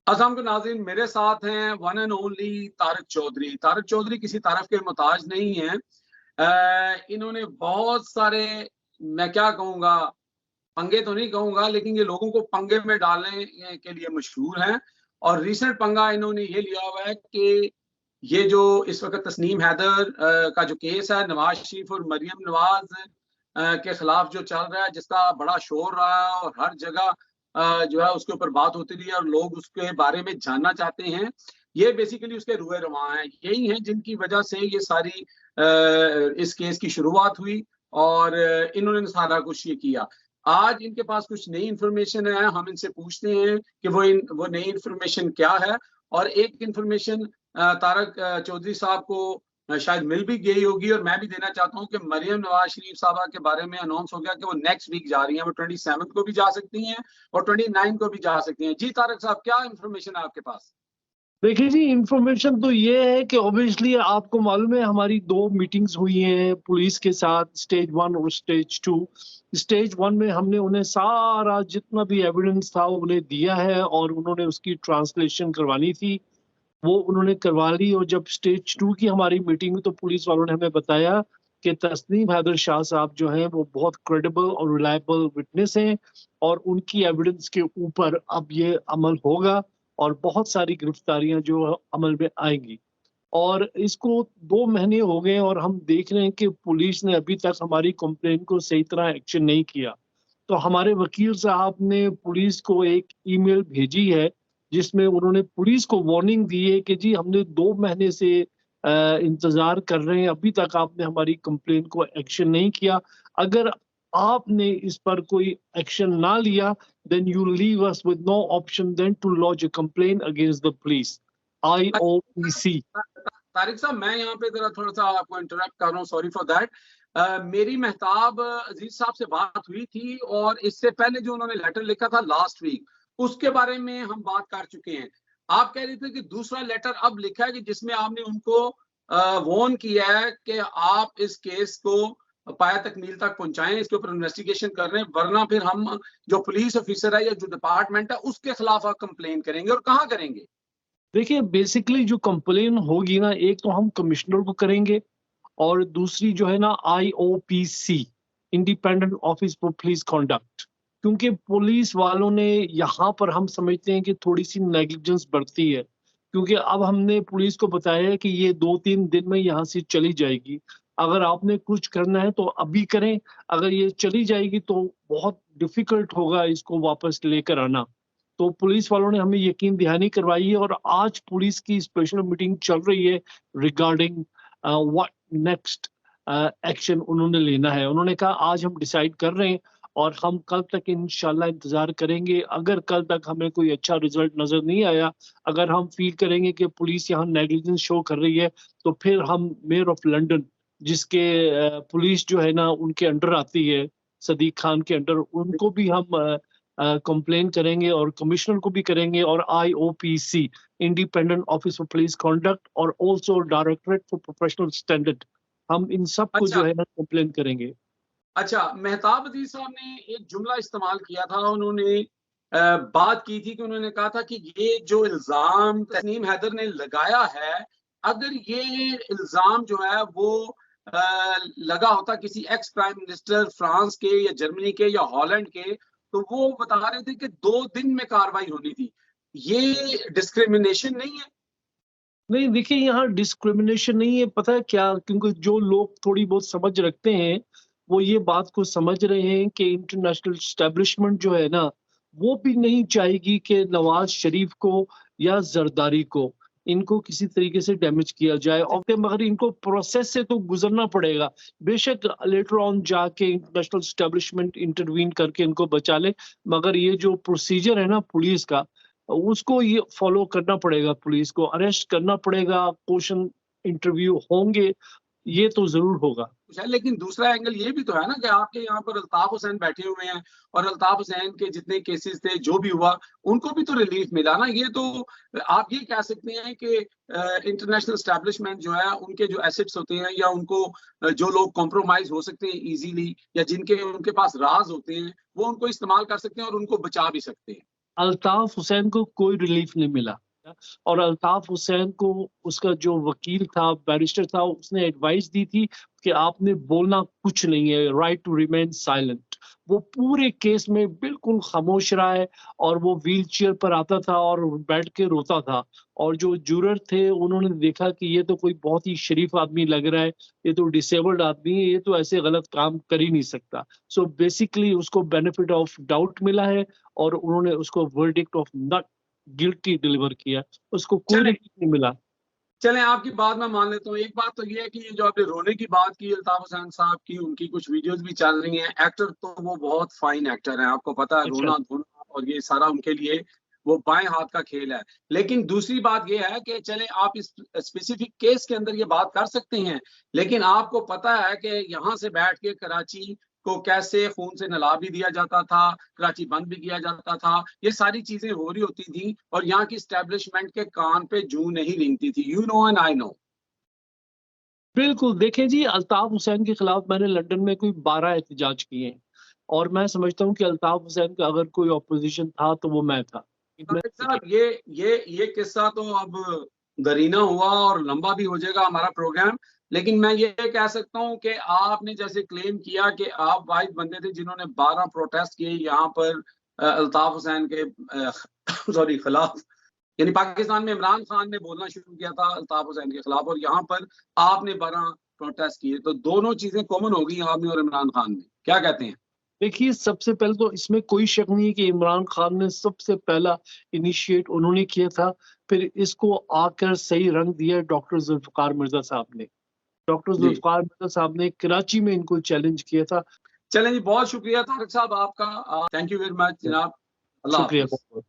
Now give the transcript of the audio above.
अस्सलाम को नाज़रीन, मेरे साथ हैं one and only Tariq Chaudhry. Tariq Chaudhry किसी तारीफ के मोहताज नहीं हैं। इन्होंने बहुत सारे, मैं क्या कहूँगा, पंगे तो नहीं कहूँगा, लेकिन ये लोगों को पंगे में डालने के लिए मशहूर हैं। और रीसेंट पंगा इन्होंने ये लिया हुआ है कि ये जो इस वक़्त तस्नीम हैदर का जो केस है, नवाज़ शरीफ और मरियम नवाज़ के खिलाफ जो चल रहा है, जिसका बड़ा शोर रहा है और हर जगह जो है उसके ऊपर बात होती रही है और लोग उसके बारे में जानना चाहते हैं। ये बेसिकली उसके रुए रवां हैं, यही हैं जिनकी वजह से ये सारी इस केस की शुरुआत हुई और इन्होंने सारा कुछ ये किया। आज इनके पास कुछ नई इन्फॉर्मेशन है, हम इनसे पूछते हैं कि वो नई इन्फॉर्मेशन क्या है। और एक इन्फॉर्मेशन तारक चौधरी साहब को शायद मिल भी गई होगी और मैं भी देना चाहता हूँ कि मरियम नवाज शरीफ साहबा के बारे में अनाउंस हो गया कि वो नेक्स्ट वीक जा रही हैं। वो 27 को भी जा सकती हैं और 29 को भी जा सकती हैं। जी तारक साहब, क्या इन्फॉर्मेशन है आपके पास? देखिए जी, इन्फॉर्मेशन तो ये है कि ऑब्वियसली आपको मालूम है हमारी 2 मीटिंग्स हुई हैं पुलिस के साथ, स्टेज 1 और स्टेज 2। स्टेज 1 में हमने उन्हें सारा जितना भी एविडेंस था उन्हें दिया है और उन्होंने उसकी ट्रांसलेशन करवानी थी, वो उन्होंने करवा ली। और जब स्टेज 2 की हमारी मीटिंग हुई तो पुलिस वालों ने हमें बताया कि तस्नीम हैदर शाह साहब जो हैं वो बहुत क्रेडिबल और रिलायबल विटनेस हैं और उनकी एविडेंस के ऊपर अब ये अमल होगा और बहुत सारी गिरफ्तारियां जो अमल में आएंगी। और इसको 2 महीने हो गए और हम देख रहे हैं कि पुलिस ने अभी तक हमारी कंप्लेंट को सही तरह एक्शन नहीं किया। तो हमारे वकील साहब ने पुलिस को एक ईमेल भेजी है, जिसमें उन्होंने पुलिस को वार्निंग दी है कि जी हमने 2 महीने से इंतज़ार कर रहे हैं, अभी तक आपने हमारी कंप्लेंट को एक्शन नहीं किया। अगर आपने इस पर कोई एक्शन ना लिया, then you leave us with no option than to lodge a complaint against the police, IOPC। Tariq साहब, मैं यहाँ पे जरा थोड़ा सा आपको इंटरप्ट कर रहा हूँ, सॉरी फॉर दैट। मेरी मेहताब अजीज साहब से बात हुई थी और इससे पहले जो उन्होंने लेटर लिखा था लास्ट वीक, उसके बारे में हम बात कर चुके हैं। आप कह रहे थे कि दूसरा लेटर अब लिखा है कि जिसमें आपने उनको वार्न किया है कि आप इस केस को पाया तकमील तक पहुंचाएं, इसके ऊपर इन्वेस्टिगेशन कर रहे हैं, वरना फिर हम जो पुलिस ऑफिसर है या जो डिपार्टमेंट है उसके खिलाफ आप कंप्लेन करेंगे। और कहाँ करेंगे? देखिए, बेसिकली जो कंप्लेन होगी ना, एक तो हम कमिश्नर को करेंगे और दूसरी जो है ना IOPC, independent office for police conduct. क्योंकि पुलिस वालों ने यहाँ पर हम समझते हैं कि थोड़ी सी नेग्लिजेंस बढ़ती है, क्योंकि अब हमने पुलिस को बताया है कि ये 2-3 दिन में यहाँ से चली जाएगी। अगर आपने कुछ करना है तो अभी करें, अगर ये चली जाएगी तो बहुत डिफिकल्ट होगा इसको वापस लेकर आना। तो पुलिस वालों ने हमें यकीन दहानी करवाई है और आज पुलिस की स्पेशल मीटिंग चल रही है रिगार्डिंग व्हाट नेक्स्ट एक्शन उन्होंने लेना है। उन्होंने कहा आज हम डिसाइड कर रहे हैं और हम कल तक इंशाल्लाह इंतज़ार करेंगे। अगर कल तक हमें कोई अच्छा रिजल्ट नज़र नहीं आया, अगर हम फील करेंगे कि पुलिस यहाँ नेग्लिजेंस शो कर रही है, तो फिर हम मेयर ऑफ लंदन, जिसके पुलिस जो है ना उनके अंडर आती है, सदीक खान के अंडर, उनको भी हम कंप्लेन करेंगे और कमिश्नर को भी करेंगे और IOPC, independent office for police conduct, और also directorate for professional standard, हम इन सब को जो है ना कंप्लेन करेंगे। अच्छा, मेहताब अजीज साहब ने एक जुमला इस्तेमाल किया था, उन्होंने बात की थी कि उन्होंने कहा था कि ये जो इल्जाम तस्नीम हैदर ने लगाया है, अगर ये इल्जाम जो है वो लगा होता किसी एक्स प्राइम मिनिस्टर फ्रांस के या जर्मनी के या हॉलैंड के, तो वो बता रहे थे कि 2 दिन में कार्रवाई होनी थी। ये डिस्क्रिमिनेशन नहीं है? नहीं, देखिए यहाँ डिस्क्रिमिनेशन नहीं है, पता है क्या? क्योंकि जो लोग थोड़ी बहुत समझ रखते हैं, वो ये बात को समझ रहे हैं कि इंटरनेशनल एस्टेब्लिशमेंट जो है ना, वो भी नहीं चाहेगी कि नवाज शरीफ को या जरदारी को, इनको किसी तरीके से डैमेज किया जाए। और मगर इनको प्रोसेस से तो गुजरना पड़ेगा। बेशक लेटर ऑन जाके इंटरनेशनल एस्टेब्लिशमेंट इंटरवीन करके इनको बचा ले, मगर ये जो प्रोसीजर है ना पुलिस का, उसको ये फॉलो करना पड़ेगा। पुलिस को अरेस्ट करना पड़ेगा, क्वेश्चन इंटरव्यू होंगे, ये तो ज़रूर होगा। लेकिन दूसरा एंगल ये भी तो है ना कि आपके यहाँ पर अल्ताफ हुसैन बैठे हुए हैं और अल्ताफ हुसैन के जितने केसेस थे, जो भी हुआ, उनको भी तो रिलीफ मिला ना। ये तो आप ये कह सकते हैं कि इंटरनेशनल एस्टैब्लिशमेंट जो है, उनके जो एसेट्स होते हैं या उनको जो लोग कॉम्प्रोमाइज हो सकते हैं इजीली, या जिनके उनके पास राज होते हैं, वो उनको इस्तेमाल कर सकते हैं और उनको बचा भी सकते हैं। अल्ताफ हुसैन को कोई रिलीफ नहीं मिला और अल्ताफ हुसैन को उसका जो वकील था, बैरिस्टर था, उसने एडवाइस दी थी कि आपने बोलना कुछ नहीं है, राइट टू रिमेन साइलेंट। वो पूरे केस में बिल्कुल खामोश रहा है और वो व्हील चेयर पर आता था और बैठ के रोता था। और जो जूरर थे उन्होंने देखा कि ये तो कोई बहुत ही शरीफ आदमी लग रहा है, ये तो डिसेबल्ड आदमी है, ये तो ऐसे गलत काम कर ही नहीं सकता। सो बेसिकली उसको बेनिफिट ऑफ डाउट मिला है और उन्होंने उसको verdict of not guilty deliver किया, उसको कोई चलें रिलीफ नहीं मिला। चलें आपकी बात मैं मान लेता हूँ। एक बात तो ये है कि ये जो आपने रोने की बात की अल्ताफ हुसैन साहब की, उनकी कुछ वीडियोस भी चल रही हैं। एक्टर तो वो बहुत फाइन एक्टर हैं, आपको पता है, अच्छा, रोना धोना और ये सारा उनके लिए वो बाएं हाथ का खेल है। लेकिन दूसरी बात ये है कि चले आप इस स्पेसिफिक केस के अंदर ये बात कर सकते हैं, लेकिन आपको पता है कि यहाँ से बैठ के कराची को कैसे खून से नहला भी दिया जाता था, कराची बंद भी किया जाता था, ये सारी चीजें हो रही होती थी और यहाँ की स्टैब्लिशमेंट के कान पे जूं नहीं रेंगती थी। You know and I know. बिल्कुल। देखें जी, अल्ताफ हुसैन के खिलाफ मैंने लंदन में कोई 12 एहतजाज किए हैं और मैं समझता हूँ कि अल्ताफ हुसैन का अगर कोई ऑपोजिशन था तो वो मैं था। तारिक साहब, ये किस्सा तो अब दरीना हुआ और लंबा भी हो जाएगा हमारा प्रोग्राम, लेकिन मैं ये कह सकता हूँ कि आपने जैसे क्लेम किया कि आप वाहिद बंदे थे जिन्होंने 12 प्रोटेस्ट किए यहाँ पर अल्ताफ हुसैन के सॉरी खिलाफ, यानी पाकिस्तान में इमरान खान ने बोलना शुरू किया था अल्ताफ हुसैन के खिलाफ और यहाँ पर आपने 12 प्रोटेस्ट किए, तो दोनों चीजें कॉमन हो गई आपने और इमरान खान ने, क्या कहते हैं? देखिए, सबसे पहले तो इसमें कोई शक नहीं है कि इमरान खान ने सबसे पहला इनिशिएट उन्होंने किया था, फिर इसको आकर सही रंग दिया डॉक्टर जुल्फ़िकार मिर्ज़ा साहब ने। डॉक्टर जी, जुल्फ़िकार मिर्ज़ा साहब ने कराची में इनको चैलेंज किया था। चलें जी, बहुत शुक्रिया तारिक साहब आपका। थैंक यू वेरी मच जनाब। अल्लाह शुक्रिया हाफिज। बहुत-बहुत।